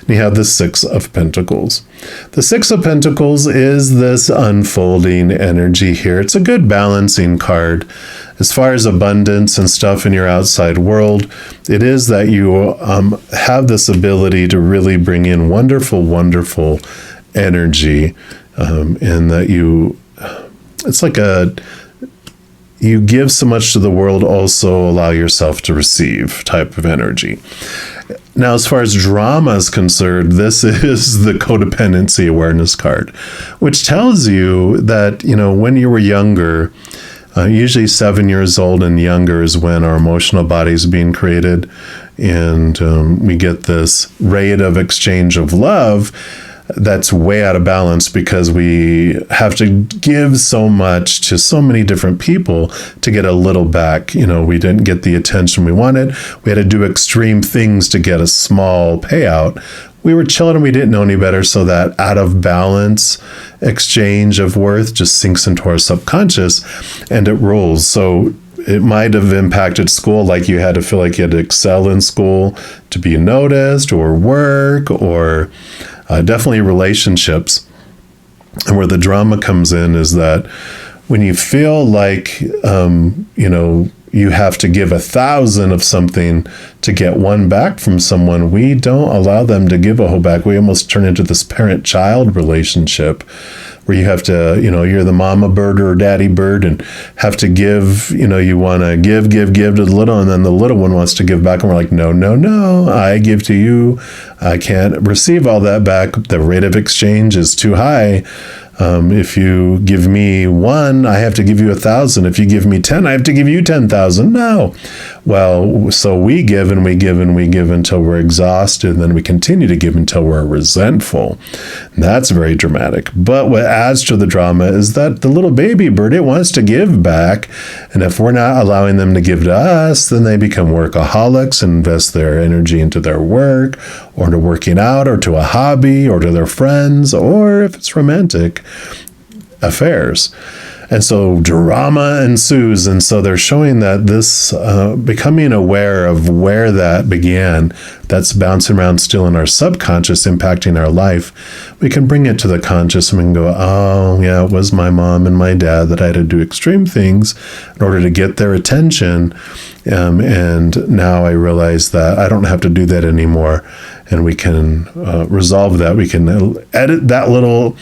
You have the 6 of Pentacles. The 6 of Pentacles is this unfolding energy here. It's a good balancing card. As far as abundance and stuff in your outside world, it is that you have this ability to really bring in wonderful, wonderful energy, and that it's like you give so much to the world, also allow yourself to receive type of energy. Now, as far as drama is concerned, this is the codependency awareness card, which tells you that, when you were younger, usually 7 years old and younger is when our emotional body is being created, and we get this rate of exchange of love that's way out of balance because we have to give so much to so many different people to get a little back. We didn't get the attention we wanted. We had to do extreme things to get a small payout. We were children, we didn't know any better, so that out of balance exchange of worth just sinks into our subconscious and it rules. So it might have impacted school, like you had to feel like you had to excel in school to be noticed, or work, or definitely relationships. And where the drama comes in is that when you feel like, you have to give 1,000 of something to get 1 back from someone, we don't allow them to give a whole back. We almost turn into this parent-child relationship where you have to, you're the mama bird or daddy bird and have to give, you want to give to the little, and then the little one wants to give back. And we're like, no, I give to you. I can't receive all that back. The rate of exchange is too high. If you give me 1, I have to give you 1,000. If you give me 10, I have to give you 10,000. No. Well, so we give and we give and we give until we're exhausted, and then we continue to give until we're resentful. And that's very dramatic. But what adds to the drama is that the little baby bird, it wants to give back. And if we're not allowing them to give to us, then they become workaholics and invest their energy into their work, or to working out, or to a hobby, or to their friends, or if it's romantic, affairs. And so drama ensues. And so they're showing that this becoming aware of where that began, that's bouncing around still in our subconscious, impacting our life. We can bring it to the conscious and we can go, oh, yeah, it was my mom and my dad that I had to do extreme things in order to get their attention. And now I realize that I don't have to do that anymore. And we can resolve that. We can edit that little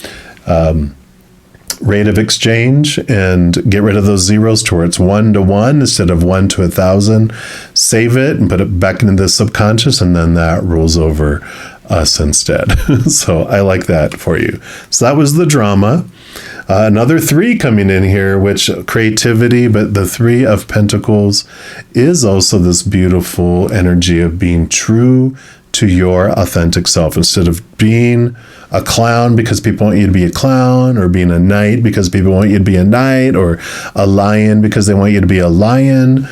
rate of exchange and get rid of those zeros to where it's 1 to 1 instead of 1 to 1,000. Save it and put it back into the subconscious, and then that rules over us instead. So I like that for you. So that was the drama. Another 3 coming in here, which creativity, but the 3 of Pentacles is also this beautiful energy of being true to your authentic self, instead of being a clown because people want you to be a clown, or being a knight because people want you to be a knight, or a lion because they want you to be a lion.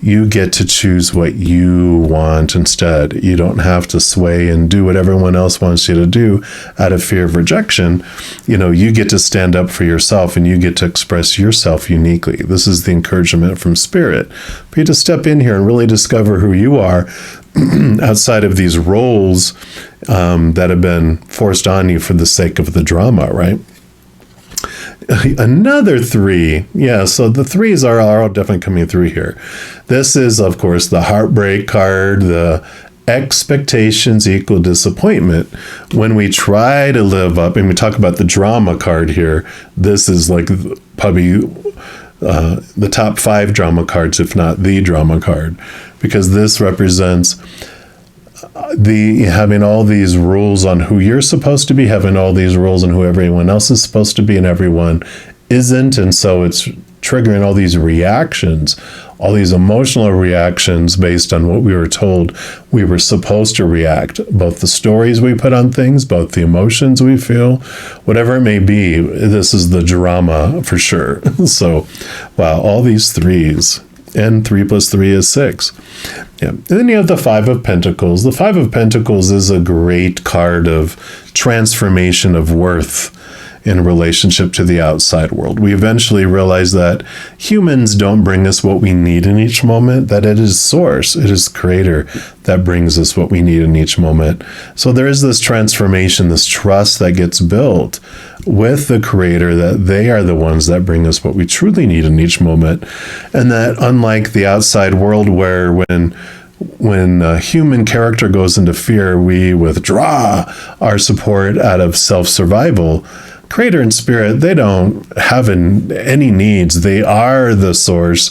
You get to choose what you want instead. You don't have to sway and do what everyone else wants you to do out of fear of rejection. You get to stand up for yourself, and you get to express yourself uniquely. This is the encouragement from Spirit for you to step in here and really discover who you are outside of these roles that have been forced on you for the sake of the drama, right? Another 3. Yeah, so the 3s are all definitely coming through here. This is, of course, the heartbreak card, the expectations equal disappointment. When we try to live up, and we talk about the drama card here, this is like probably the top 5 drama cards, if not the drama card, because this represents having all these rules on who you're supposed to be, having all these rules on who everyone else is supposed to be, and everyone isn't. And so it's triggering all these reactions, all these emotional reactions based on what we were told we were supposed to react, both the stories we put on things, both the emotions we feel, whatever it may be. This is the drama for sure. So, wow, all these 3s. And 3 plus 3 is 6. Yeah. And then you have the 5 of Pentacles. The 5 of Pentacles is a great card of transformation of worth in relationship to the outside world. We eventually realize that humans don't bring us what we need in each moment, that it is Source, it is Creator that brings us what we need in each moment. So there is this transformation, this trust that gets built with the Creator, that they are the ones that bring us what we truly need in each moment. And that unlike the outside world, where when human character goes into fear, we withdraw our support out of self-survival, Creator and Spirit, they don't have any needs. They are the Source.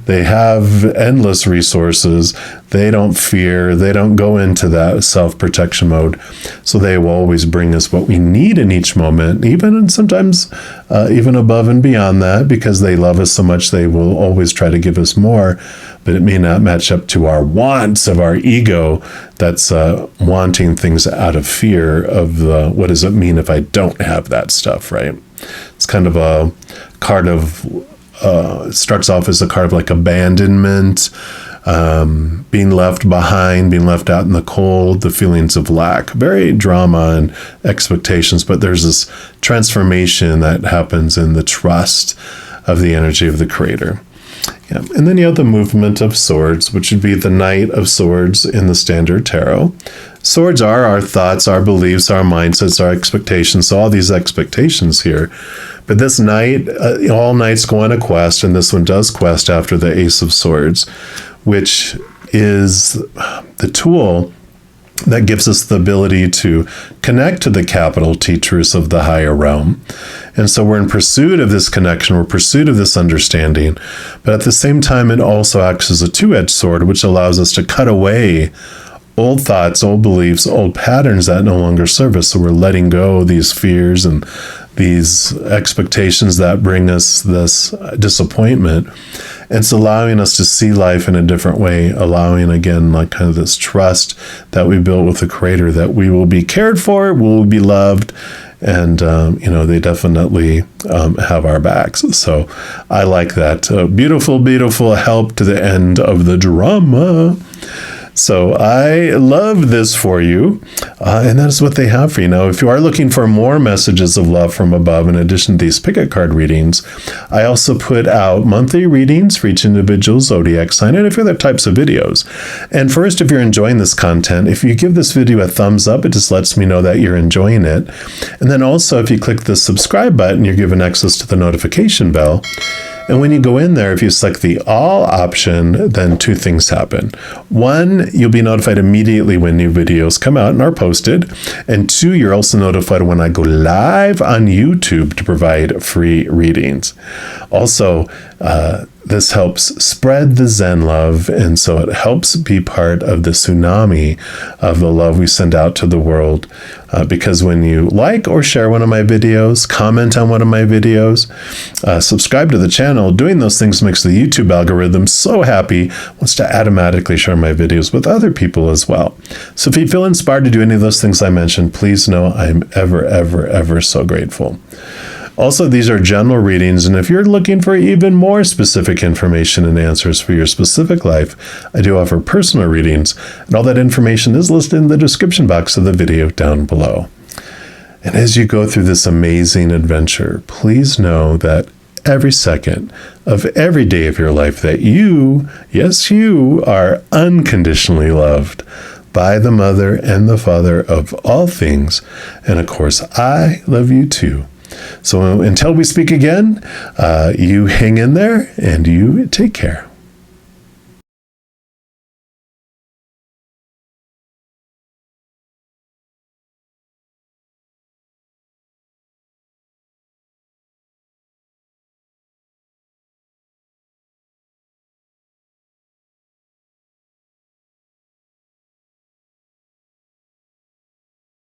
They have endless resources. They don't fear. They don't go into that self-protection mode. So they will always bring us what we need in each moment, even and sometimes even above and beyond that, because they love us so much, they will always try to give us more. But it may not match up to our wants of our ego that's wanting things out of fear of what does it mean if I don't have that stuff, right? It's kind of a card of, it starts off as a card of like abandonment, being left behind, being left out in the cold, the feelings of lack, very drama and expectations. But there's this transformation that happens in the trust of the energy of the Creator. Yeah. And then you have the movement of swords, which would be the Knight of Swords in the Standard Tarot. Swords are our thoughts, our beliefs, our mindsets, our expectations. So all these expectations here. But this knight, all knights go on a quest, and this one does quest after the Ace of Swords, which is the tool that gives us the ability to connect to the capital T truths of the higher realm. And so we're in pursuit of this connection, we're in pursuit of this understanding, but at the same time, it also acts as a two-edged sword, which allows us to cut away old thoughts, old beliefs, old patterns that no longer serve us. So we're letting go of these fears and these expectations that bring us this disappointment. And it's allowing us to see life in a different way, allowing, again, like kind of this trust that we built with the Creator, that we will be cared for, we'll be loved, and, they definitely have our backs. So I like that. Beautiful, beautiful help to the end of the drama. So I love this for you, and that is what they have for you. Now, if you are looking for more messages of love from above, in addition to these picket card readings, I also put out monthly readings for each individual zodiac sign and a few other types of videos. And first, if you're enjoying this content, if you give this video a thumbs up, it just lets me know that you're enjoying it. And then also, if you click the subscribe button, you're given access to the notification bell. And when you go in there, if you select the all option, then two things happen. One, you'll be notified immediately when new videos come out and are posted. And two, you're also notified when I go live on YouTube to provide free readings. Also, This helps spread the Zen love, and so it helps be part of the tsunami of the love we send out to the world. Because when you like or share one of my videos, comment on one of my videos, subscribe to the channel, doing those things makes the YouTube algorithm so happy, wants to automatically share my videos with other people as well. So if you feel inspired to do any of those things I mentioned, please know I'm ever, ever, ever so grateful. Also, these are general readings, and if you're looking for even more specific information and answers for your specific life, I do offer personal readings, and all that information is listed in the description box of the video down below. And as you go through this amazing adventure, please know that every second of every day of your life that you, yes, you are unconditionally loved by the Mother and the Father of all things. And of course, I love you too. So until we speak again, you hang in there and you take care.